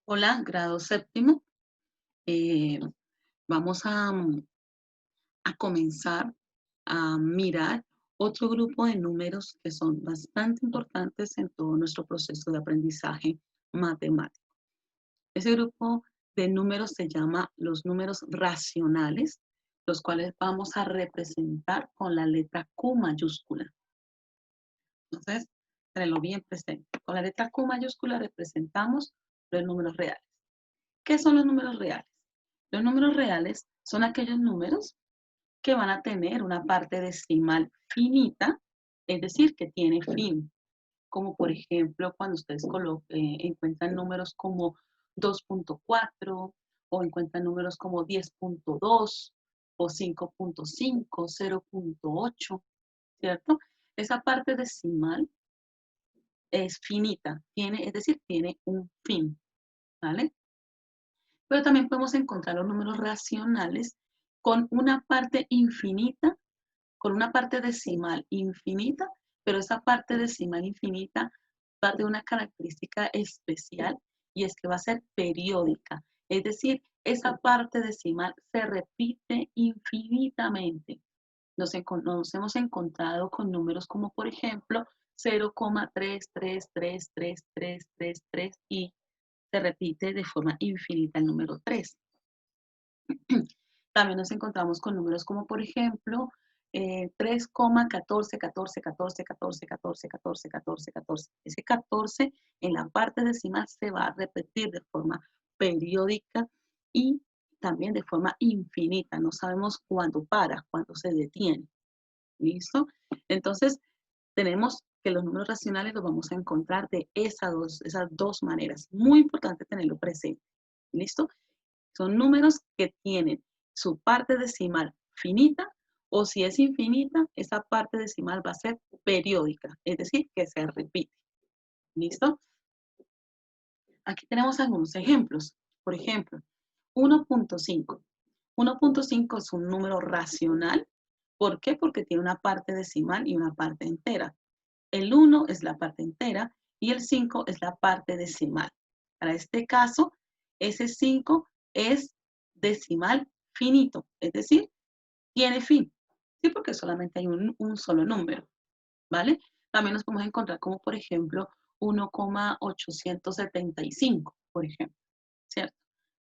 Hola, grado séptimo. Eh, vamos a comenzar a mirar otro grupo de números que son bastante importantes en todo nuestro proceso de aprendizaje matemático. Ese grupo de números se llama los números racionales, los cuales vamos a representar con la letra Q mayúscula. Entonces, tenlo bien presente. Con la letra Q mayúscula representamos los números reales. ¿Qué son los números reales? Los números reales son aquellos números que van a tener una parte decimal finita, es decir, que tiene fin. Como por ejemplo, cuando ustedes encuentran números como 2.4 o encuentran números como 10.2 o 5.5, 0.8, ¿cierto? Esa parte decimal es finita, es decir, tiene un fin, ¿vale? Pero también podemos encontrar los números racionales con una parte infinita, con una parte decimal infinita, pero esa parte decimal infinita va a tener una característica especial y es que va a ser periódica. Es decir, esa parte decimal se repite infinitamente. Nos hemos encontrado con números como, por ejemplo, 0,3333333 y se repite de forma infinita el número 3. También nos encontramos con números como, por ejemplo, 3,14. Ese 14 en la parte decimal se va a repetir de forma periódica y también de forma infinita. No sabemos cuándo para, cuándo se detiene. ¿Listo? Entonces, tenemos que los números racionales los vamos a encontrar de esas dos maneras. Muy importante tenerlo presente. ¿Listo? Son números que tienen su parte decimal finita o si es infinita, esa parte decimal va a ser periódica, es decir, que se repite. ¿Listo? Aquí tenemos algunos ejemplos. Por ejemplo, 1.5. 1.5 es un número racional. ¿Por qué? Porque tiene una parte decimal y una parte entera. El 1 es la parte entera y el 5 es la parte decimal. Para este caso, ese 5 es decimal finito, es decir, tiene fin. Sí, porque solamente hay un solo número, ¿vale? También nos podemos encontrar como, por ejemplo, 1,875, por ejemplo, ¿cierto?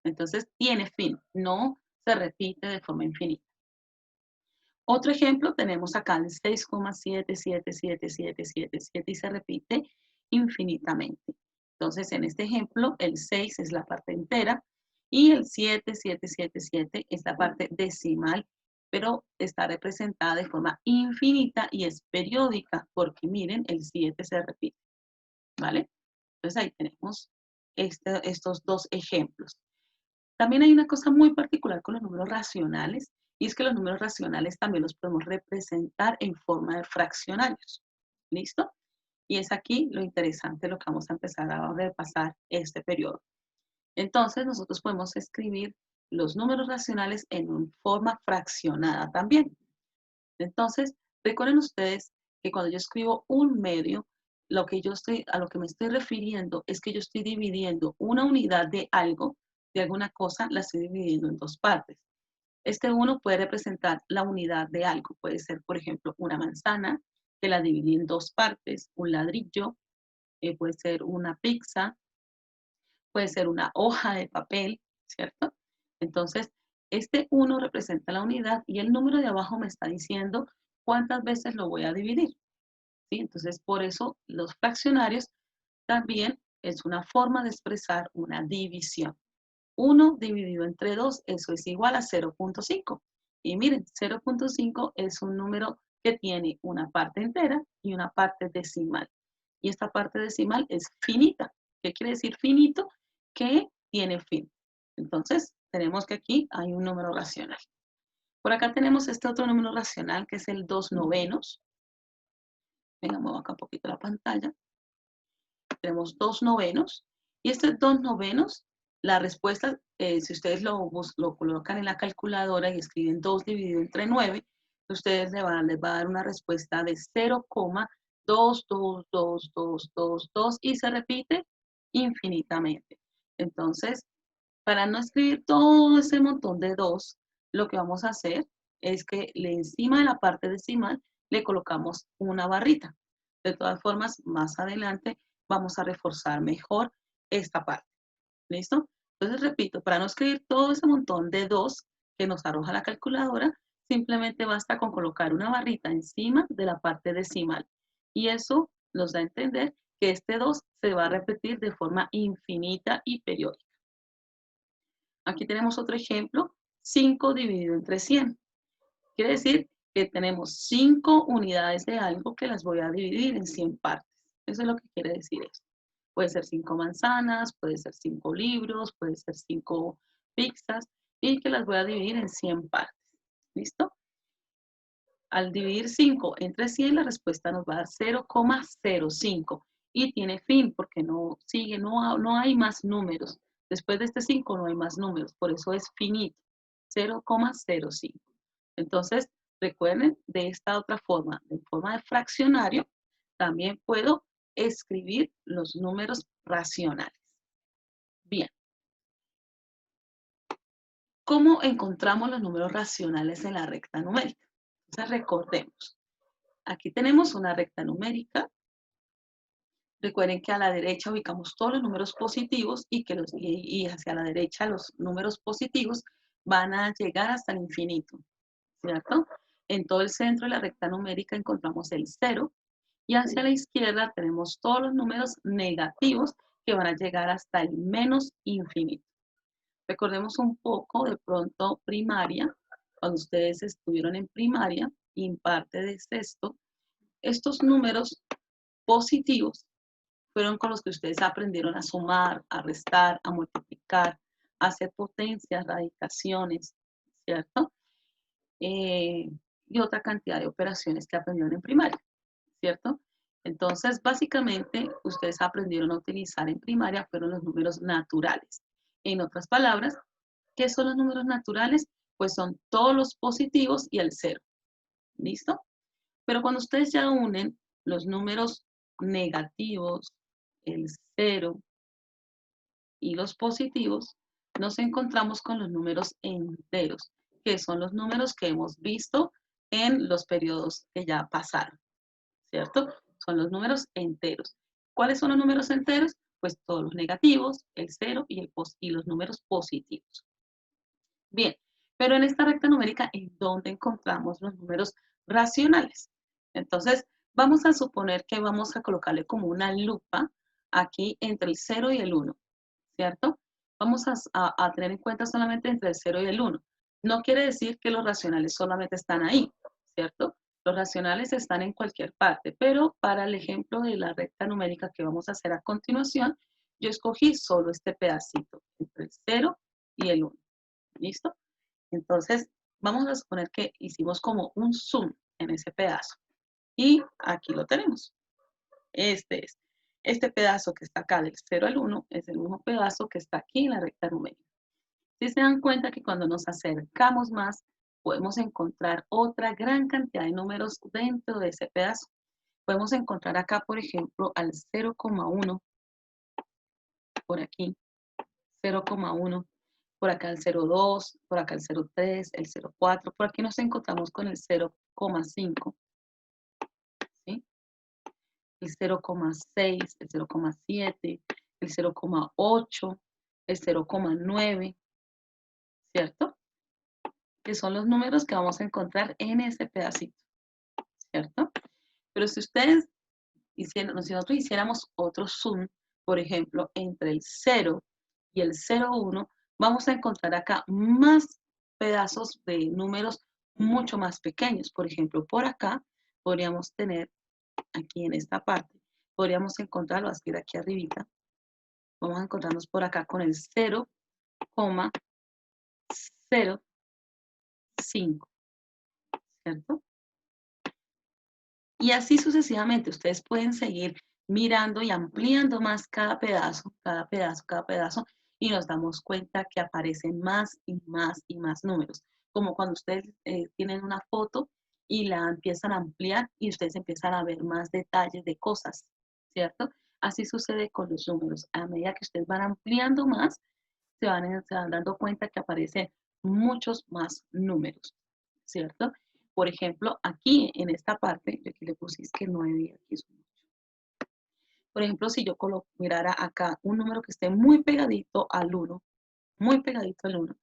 Entonces, tiene fin, no se repite de forma infinita. Otro ejemplo tenemos acá el 6,77777 y se repite infinitamente. Entonces, en este ejemplo, el 6 es la parte entera y el 7777 es la parte decimal, pero está representada de forma infinita y es periódica porque miren, el 7 se repite, ¿vale? Entonces ahí tenemos estos dos ejemplos. También hay una cosa muy particular con los números racionales, y es que los números racionales también los podemos representar en forma de fraccionarios. ¿Listo? Y es aquí lo interesante, lo que vamos a empezar a repasar este periodo. Entonces, nosotros podemos escribir los números racionales en forma fraccionada también. Entonces, recuerden ustedes que cuando yo escribo un medio, a lo que me estoy refiriendo es que yo estoy dividiendo una unidad de algo, de alguna cosa, la estoy dividiendo en dos partes. Este uno puede representar la unidad de algo, puede ser, por ejemplo, una manzana, que la dividí en dos partes, un ladrillo, puede ser una pizza, puede ser una hoja de papel, ¿cierto? Entonces, este uno representa la unidad y el número de abajo me está diciendo cuántas veces lo voy a dividir, ¿sí? Entonces, por eso los fraccionarios también es una forma de expresar una división. 1 dividido entre 2, eso es igual a 0.5. Y miren, 0.5 es un número que tiene una parte entera y una parte decimal. Y esta parte decimal es finita. ¿Qué quiere decir finito? Que tiene fin. Entonces, tenemos que aquí hay un número racional. Por acá tenemos este otro número racional que es el 2/9. Venga, muevo acá un poquito la pantalla. Tenemos 2/9. Y este 2/9, la respuesta, si ustedes lo colocan en la calculadora y escriben 2 dividido entre 9, ustedes les va a dar una respuesta de 0,22222 y se repite infinitamente. Entonces, para no escribir todo ese montón de 2, lo que vamos a hacer es que encima de la parte decimal le colocamos una barrita. De todas formas, más adelante vamos a reforzar mejor esta parte. ¿Listo? Entonces, repito, para no escribir todo ese montón de 2 que nos arroja la calculadora, simplemente basta con colocar una barrita encima de la parte decimal. Y eso nos da a entender que este 2 se va a repetir de forma infinita y periódica. Aquí tenemos otro ejemplo, 5 dividido entre 100. Quiere decir que tenemos 5 unidades de algo que las voy a dividir en 100 partes. Eso es lo que quiere decir esto. Puede ser 5 manzanas, puede ser 5 libros, puede ser 5 pizzas y que las voy a dividir en 100 partes. ¿Listo? Al dividir 5 entre 100, la respuesta nos va a dar 0,05 y tiene fin porque no sigue, no hay más números. Después de este 5 no hay más números, por eso es finito, 0,05. Entonces, recuerden, de esta otra forma, de forma de fraccionario, también puedo escribir los números racionales. Bien. ¿Cómo encontramos los números racionales en la recta numérica? Entonces, recordemos. Aquí tenemos una recta numérica. Recuerden que a la derecha ubicamos todos los números positivos y hacia la derecha los números positivos van a llegar hasta el infinito, ¿cierto? En todo el centro de la recta numérica encontramos el 0 y hacia la izquierda tenemos todos los números negativos que van a llegar hasta el menos infinito. Recordemos un poco de pronto primaria, cuando ustedes estuvieron en primaria y en parte de sexto, estos números positivos fueron con los que ustedes aprendieron a sumar, a restar, a multiplicar, a hacer potencias, radicaciones, ¿cierto? Y otra cantidad de operaciones que aprendieron en primaria, ¿cierto? Entonces, básicamente, ustedes aprendieron a utilizar en primaria fueron los números naturales. En otras palabras, ¿qué son los números naturales? Pues son todos los positivos y el 0. ¿Listo? Pero cuando ustedes ya unen los números negativos, el 0 y los positivos, nos encontramos con los números enteros, que son los números que hemos visto en los periodos que ya pasaron, ¿cierto? Son los números enteros. ¿Cuáles son los números enteros? Pues todos los negativos, el 0 y los números positivos. Bien, pero en esta recta numérica, ¿en dónde encontramos los números racionales? Entonces, vamos a suponer que vamos a colocarle como una lupa aquí entre el 0 y el 1, ¿cierto? Vamos a tener en cuenta solamente entre el 0 y el 1. No quiere decir que los racionales solamente están ahí, ¿cierto? Los racionales están en cualquier parte, pero para el ejemplo de la recta numérica que vamos a hacer a continuación, yo escogí solo este pedacito, entre el 0 y el 1. ¿Listo? Entonces, vamos a suponer que hicimos como un zoom en ese pedazo. Y aquí lo tenemos. Este pedazo que está acá del 0 al 1 es el mismo pedazo que está aquí en la recta numérica. Si se dan cuenta que cuando nos acercamos más, podemos encontrar otra gran cantidad de números dentro de ese pedazo. Podemos encontrar acá, por ejemplo, al 0,1, por aquí, 0,1, por acá el 0,2, por acá el 0,3, el 0,4, por aquí nos encontramos con el 0,5, ¿sí? El 0,6, el 0,7, el 0,8, el 0,9, ¿cierto? Que son los números que vamos a encontrar en ese pedacito, ¿cierto? Pero si ustedes si nosotros hiciéramos otro zoom, por ejemplo, entre el 0 y el 0,1, vamos a encontrar acá más pedazos de números mucho más pequeños. Por ejemplo, por acá podríamos tener, aquí en esta parte, podríamos encontrarlo así de aquí arribita. Vamos a encontrarnos por acá con el 0,05, ¿cierto? Y así sucesivamente, ustedes pueden seguir mirando y ampliando más cada pedazo, cada pedazo, cada pedazo, y nos damos cuenta que aparecen más y más y más números. Como cuando ustedes tienen una foto y la empiezan a ampliar y ustedes empiezan a ver más detalles de cosas, ¿cierto? Así sucede con los números. A medida que ustedes van ampliando más, se van dando cuenta que aparecen muchos más números, ¿cierto? Por ejemplo, aquí en esta parte, yo aquí le puse que 9 y aquí es un 8. Por ejemplo, si yo mirara acá un número que esté muy pegadito al 1, muy pegadito al 1,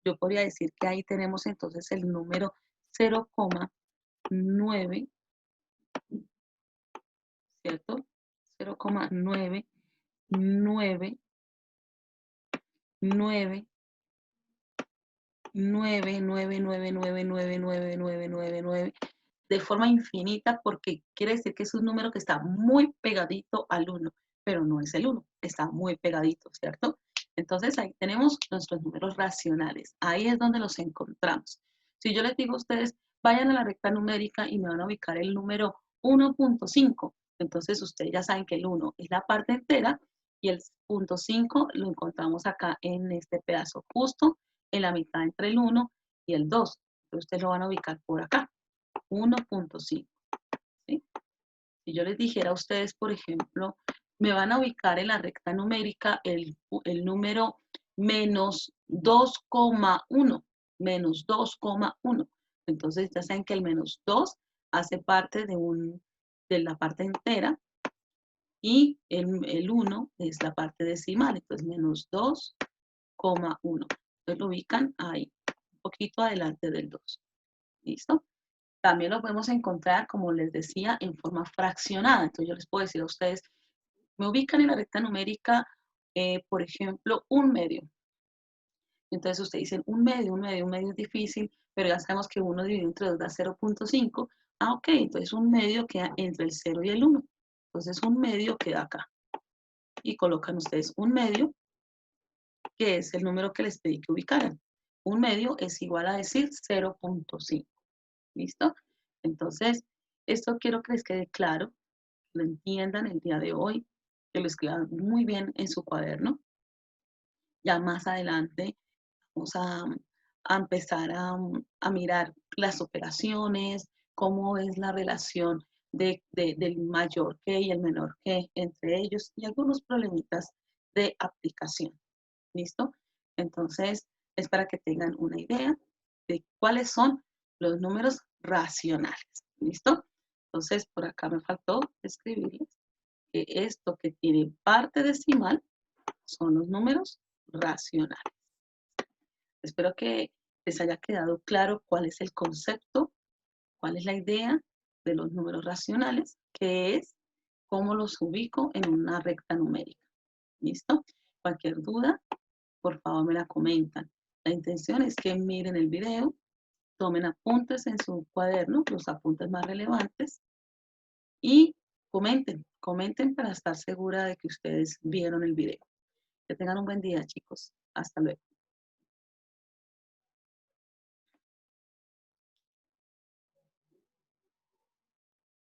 yo podría decir que ahí tenemos entonces el número 0,9, ¿cierto? 0,999 999999999 de forma infinita, porque quiere decir que es un número que está muy pegadito al 1, pero no es el 1, está muy pegadito, ¿cierto? Entonces ahí tenemos nuestros números racionales, ahí es donde los encontramos. Si yo les digo a ustedes, vayan a la recta numérica y me van a ubicar el número 1.5, entonces ustedes ya saben que el 1 es la parte entera y el punto 5 lo encontramos acá en este pedazo justo en la mitad entre el 1 y el 2. Entonces ustedes lo van a ubicar por acá, 1.5. ¿Sí? Si yo les dijera a ustedes, por ejemplo, me van a ubicar en la recta numérica el número menos 2,1, menos 2,1. Entonces ya saben que el menos 2 hace parte de la parte entera y el 1 es la parte decimal, entonces menos 2,1. Entonces lo ubican ahí, un poquito adelante del 2. ¿Listo? También lo podemos encontrar, como les decía, en forma fraccionada. Entonces yo les puedo decir a ustedes, me ubican en la recta numérica, por ejemplo, un medio. Entonces ustedes dicen, un medio es difícil, pero ya sabemos que 1 dividido entre 2 da 0.5. Ah, ok, entonces un medio queda entre el 0 y el 1. Entonces un medio queda acá. Y colocan ustedes un medio, que es el número que les pedí que ubicaran. Un medio es igual a decir 0.5. ¿Listo? Entonces, esto quiero que les quede claro, que lo entiendan el día de hoy, que lo escriban muy bien en su cuaderno. Ya más adelante vamos a empezar a mirar las operaciones, cómo es la relación del mayor que y el menor que entre ellos y algunos problemitas de aplicación. ¿Listo? Entonces, es para que tengan una idea de cuáles son los números racionales. ¿Listo? Entonces, por acá me faltó escribirles que esto que tiene parte decimal son los números racionales. Espero que les haya quedado claro cuál es el concepto, cuál es la idea de los números racionales, qué es, cómo los ubico en una recta numérica. ¿Listo? Cualquier duda, por favor me la comentan. La intención es que miren el video, tomen apuntes en su cuaderno, los apuntes más relevantes, y comenten para estar segura de que ustedes vieron el video. Que tengan un buen día, chicos. Hasta luego.